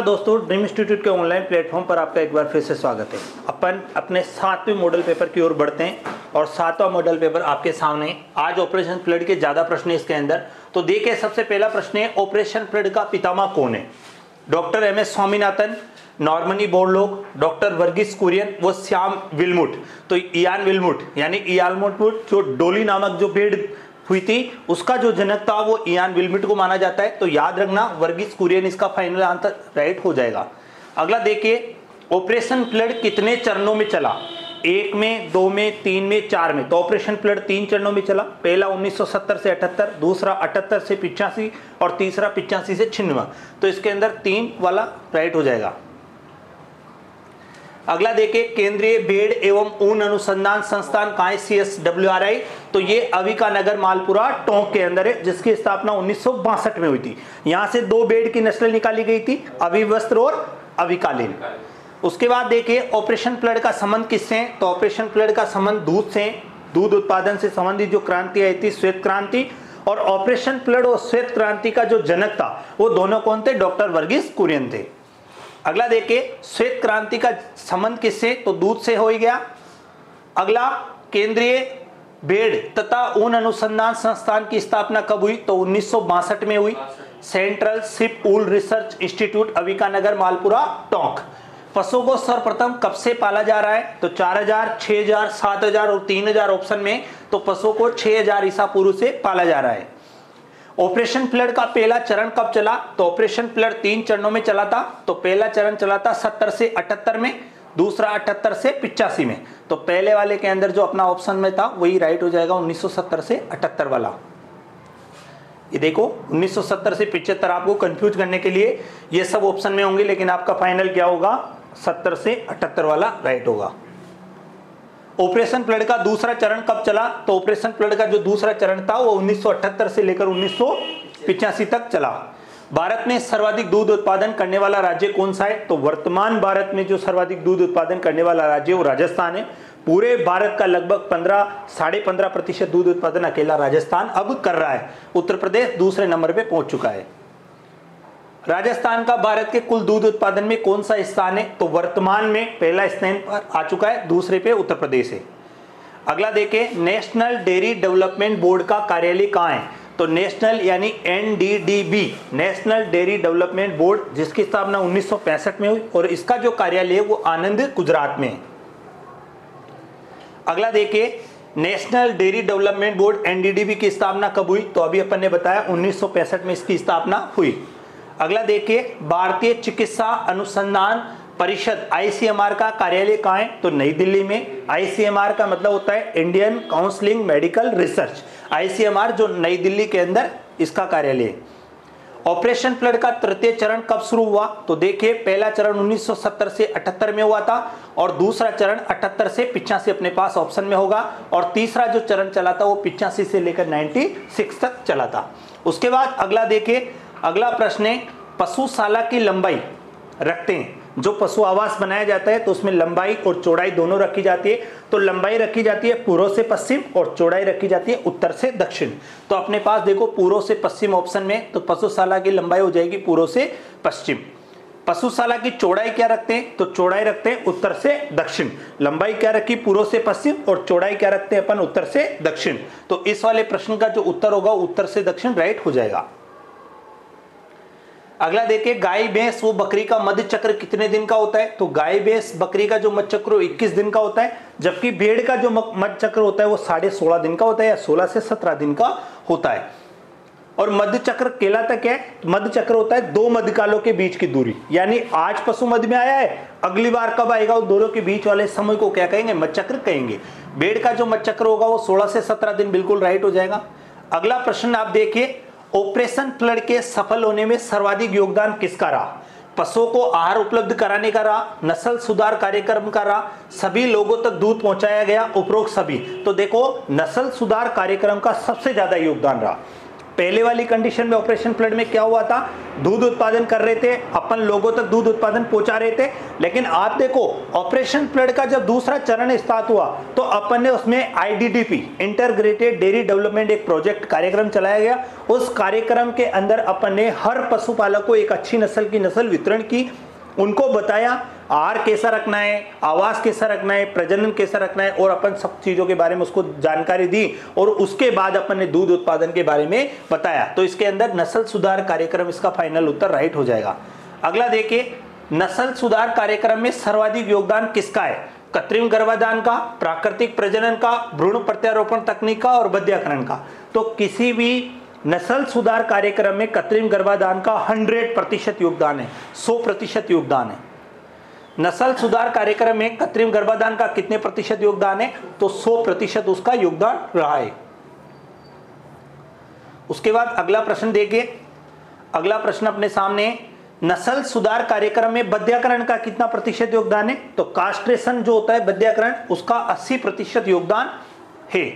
दोस्तों, dream institute के online platform पर आपका एक बार फिर से स्वागत है। अपन अपने 7वें मॉडल पेपर की ओर बढ़ते हैं और 7वां मॉडल पेपर आपके सामने। आज ऑपरेशन फ्लड के ज़्यादा प्रश्न है इसके अंदर। तो देखिए, सबसे पहला प्रश्न है, ऑपरेशन फ्लड का पितामह कौन है? Doctor M S. Swaminathan, Norman Borlaug, doctor Verghese Kurien, वो श्याम विल्मुट। तो इयान विल्मुट यानी जो डोली नामक जो भेड़ हुई थी उसका जो जनक था वो इयान विल्मुट को माना जाता है। तो याद रखना, वर्गीस कुरियन इसका फाइनल आंसर राइट हो जाएगा। अगला देखिए, ऑपरेशन फ्लड कितने चरणों में चला? 1 में, 2 में, 3 में, 4 में। तो ऑपरेशन फ्लड 3 चरणों में चला। पहला 1970 से 78, दूसरा 78 से 85 और तीसरा 85 से 96। तो इसके अंदर 3 वाला राइट हो जाएगा। अगला देखिए, केंद्रीय भेड़ एवं ऊन अनुसंधान संस्थान कहाँ है? CSWRI। तो ये अविका नगर मालपुरा टोंक के अंदर है, जिसकी स्थापना 1962 में हुई थी। यहाँ से 2 भेड़ की नस्लें निकाली गई थी, अविवस्त्र और अविकालीन। उसके बाद देखिए, ऑपरेशन फ्लड का संबंध किससे है? तो ऑपरेशन फ्लड का संबंध दूध से, दूध उत्पादन से संबंधित जो क्रांति आई थी, श्वेत क्रांति। और ऑपरेशन फ्लड और श्वेत क्रांति का जो जनक था वो दोनों कौन थे? डॉक्टर वर्गीस कुरियन थे। अगला देखिए, श्वेत क्रांति का संबंध किससे? तो दूध से हो ही गया। अगला, केंद्रीय भेड़ तथा ऊन अनुसंधान संस्थान की स्थापना कब हुई? तो 1962 में हुई। सेंट्रल शिप ऊल रिसर्च इंस्टीट्यूट, अविका नगर मालपुरा टोंक। पशुओं को सर्वप्रथम कब से पाला जा रहा है? तो 4000, 6000, 7000 और 3000 ऑप्शन में। तो पशुओं को 6000 ईसा पूर्व से पाला जा रहा है। ऑपरेशन फ्लड का पहला चरण कब चला? तो ऑपरेशन फ्लड 3 चरणों में चला था। तो पहला चरण चला था 70 से 78 में, दूसरा 78 से 85 में। तो पहले वाले के अंदर जो अपना ऑप्शन में था वही राइट हो जाएगा, 1970 से 78 वाला। ये देखो, 1970 से 75 आपको कंफ्यूज करने के लिए ये सब ऑप्शन में होंगे, लेकिन आपका फाइनल क्या होगा? 70 से 78 वाला राइट होगा। ऑपरेशन फ्लड का दूसरा चरण कब चला? तो ऑपरेशन फ्लड का जो दूसरा चरण था वो 1978 से लेकर 1985 तक चला। भारत में सर्वाधिक दूध उत्पादन करने वाला राज्य कौन सा है? तो वर्तमान भारत में जो सर्वाधिक दूध उत्पादन करने वाला राज्य वो राजस्थान है। पूरे भारत का लगभग 15-15.5% दूध उत्पादन अकेला राजस्थान अब कर रहा है। उत्तर प्रदेश दूसरे नंबर पे पहुंच चुका है। राजस्थान का भारत के कुल दूध उत्पादन में कौन सा स्थान है? तो वर्तमान में पहला स्थान पर आ चुका है, दूसरे पे उत्तर प्रदेश है। अगला देखिए, नेशनल डेयरी डेवलपमेंट बोर्ड का कार्यालय कहाँ है? तो नेशनल यानी NDDB, national dairy development board, जिसकी स्थापना 1965 में हुई और इसका जो कार्यालय है वो आनंद, गुजरात में है। अगला देखिए, national dairy development board NDDB की स्थापना कब हुई? तो अभी अपन ने बताया 1965 में इसकी स्थापना हुई। अगला देखिए, भारतीय चिकित्सा अनुसंधान परिषद ICMR का कार्यालय कहाँ है? तो नई दिल्ली में। ICMR का मतलब होता है Indian counselling medical research. ICMR जो नई दिल्ली के अंदर इसका कार्यालय है। ऑपरेशन फ्लड का तृतीय चरण कब शुरू हुआ? तो देखिए, पहला चरण 1970 से 78 में हुआ था और दूसरा चरण 78 से 85 अपने पास ऑप्शन में होगा और तीसरा जो चरण चला था वो 85 से लेकर 96 तक चला था। उसके बाद अगला देखिए, अगला प्रश्न है, पशुशाला की लंबाई रखते हैं। जो पशु आवास बनाया जाता है तो उसमें लंबाई और चौड़ाई दोनों रखी जाती है। तो लंबाई रखी जाती है पूर्व से पश्चिम और चौड़ाई रखी जाती है उत्तर से दक्षिण। तो अपने पास देखो, पूर्व से पश्चिम ऑप्शन में, तो पशुशाला की लंबाई हो जाएगी पूर्व से पश्चिम। पशुशाला की चौड़ाई क्या रखते हैं? तो चौड़ाई रखते हैं उत्तर से दक्षिण। लंबाई क्या रखी? पूर्व से पश्चिम और चौड़ाई क्या रखते हैं अपन? उत्तर से दक्षिण। तो इस वाले प्रश्न का जो उत्तर होगा उत्तर से दक्षिण राइट हो जाएगा। अगला देखिए, गाय भैंस व बकरी का मध्य चक्र कितने दिन का होता है? तो गाय भैंस बकरी का जो मध्य चक्र 21 दिन का होता है, जबकि भेड़ का जो मध्य चक्र होता है वो 16.5 दिन का होता है या 16 से 17 दिन का होता है। और मध्य चक्र कहलाता क्या है? मध्य चक्र होता है 2 मध्यकालों के बीच की दूरी, यानी आज पशु मध्य में आया है, अगली बार कब आएगा उन दोनों के बीच वाले समय को क्या कहेंगे? मध्य चक्र कहेंगे। भेड़ का जो मध्य चक्र होगा वो 16 से 17 दिन बिल्कुल राइट हो जाएगा। अगला प्रश्न आप देखिए, ऑपरेशन फ्लड के सफल होने में सर्वाधिक योगदान किसका रहा? पशुओं को आहार उपलब्ध कराने का रहा, नस्ल सुधार कार्यक्रम का रहा, सभी लोगों तक दूध पहुंचाया गया, उपरोक्त सभी। तो देखो, नस्ल सुधार कार्यक्रम का सबसे ज्यादा योगदान रहा। पहले वाली कंडीशन में ऑपरेशन फ्लड में क्या हुआ था, दूध उत्पादन कर रहे थे अपन, लोगों तक दूध उत्पादन पहुंचा रहे थे। लेकिन आप देखो ऑपरेशन फ्लड का जब दूसरा चरण स्टार्ट हुआ तो अपन ने उसमें आईडीडीपी, इंटीग्रेटेड डेयरी डेवलपमेंट, एक प्रोजेक्ट कार्यक्रम चलाया गया। उस कार्यक्रम के अंदर अपन ने हर पशुपालक को एक अच्छी नस्ल की नस्ल वितरण की, उनको बताया आहार कैसा रखना है, आवास कैसा रखना है, प्रजनन कैसा रखना है, और अपन सब चीजों के बारे में उसको जानकारी दी। और उसके बाद अपन ने दूध उत्पादन के बारे में बताया। तो इसके अंदर नस्ल सुधार कार्यक्रम इसका फाइनल उत्तर राइट हो जाएगा। अगला देखिए, नस्ल सुधार कार्यक्रम में सर्वाधिक योगदान किसका है? कृत्रिम गर्भाधान का, प्राकृतिक प्रजनन का, भ्रूण प्रत्यारोपण तकनीक का और बध्यकरण का। तो किसी भी नस्ल सुधार कार्यक्रम में कृत्रिम गर्भाधान का 100% योगदान है, 100% योगदान है। नस्ल सुधार कार्यक्रम में कृत्रिम गर्भाधान का कितने प्रतिशत योगदान है? तो 100% उसका योगदान रहा है। उसके बाद अगला प्रश्न देखिए, अगला प्रश्न अपने सामने, नस्ल सुधार कार्यक्रम में बध्यकरण का कितना प्रतिशत योगदान है? तो कास्ट्रेशन जो होता है बध्यकरण, उसका 80% योगदान है।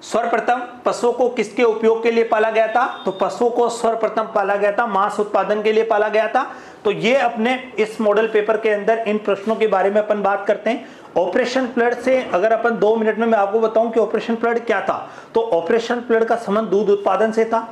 सर्वप्रथम पशुओं को किसके उपयोग के लिए पाला गया था? तो पशुओं को सर्वप्रथम पाला गया था मांस उत्पादन के लिए पाला गया था। तो ये अपने इस मॉडल पेपर के अंदर इन प्रश्नों के बारे में अपन बात करते हैं। ऑपरेशन फ्लड से अगर अपन 2 मिनट में मैं आपको बताऊं कि ऑपरेशन फ्लड क्या था, तो ऑपरेशन फ्लड का संबंध दूध उत्पादन से था।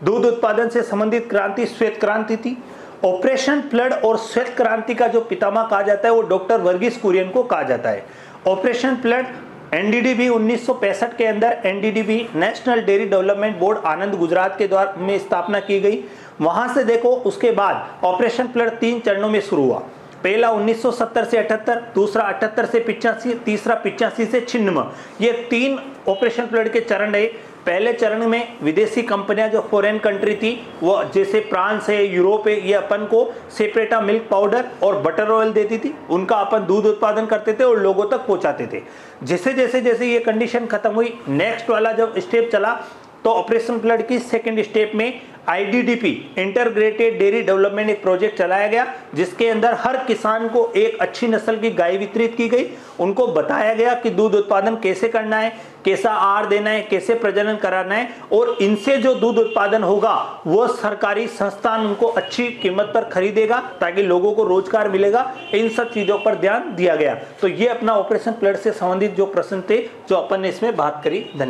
दूध उत्पादन से संबंधित क्रांति श्वेत क्रांति थी। ऑपरेशन फ्लड और श्वेत क्रांति का जो पितामह कहा जाता है वो डॉक्टर वर्गीस कुरियन को कहा जाता है। ऑपरेशन फ्लड एनडीडीबी 1965 के अंदर NDDB national dairy development board Anand Gujarat के द्वारा में स्थापना की गई। वहां से देखो उसके बाद ऑपरेशन फ्लड 3 चरणों में शुरू हुआ। पहला 1970 से 78, दूसरा 78 से 85, तीसरा 85 से 96। ये 3 ऑपरेशन फ्लड के चरण रहे। पहले चरण में विदेशी कंपनियां जो फॉरेन कंट्री थी, वो जैसे फ्रांस है, यूरोप है, ये अपन को सेपरेटा मिल्क पाउडर और बटर ऑयल देती थी, उनका अपन दूध उत्पादन करते थे और लोगों तक पहुंचाते थे। जैसे जैसे जैसे ये कंडीशन खत्म हुई, नेक्स्ट वाला जब स्टेप चला तो ऑपरेशन फ्लड की सेकंड स्टेप में आईडीडीपी, इंटीग्रेटेड डेयरी डेवलपमेंट, एक प्रोजेक्ट चलाया गया जिसके अंदर हर किसान को एक अच्छी नस्ल की गाय वितरित की गई। उनको बताया गया कि दूध उत्पादन कैसे करना है, कैसा आहार देना है, कैसे प्रजनन कराना है, और इनसे जो दूध उत्पादन होगा वो सरकारी संस्थान उनको अच्छी कीमत पर खरीदेगा ताकि लोगों को रोजगार मिलेगा। इन सब चीजों पर ध्यान दिया गया। तो ये अपना ऑपरेशन फ्लड से संबंधित जो प्रश्न थे जो अपन ने इसमें बात करी। धन्यवाद।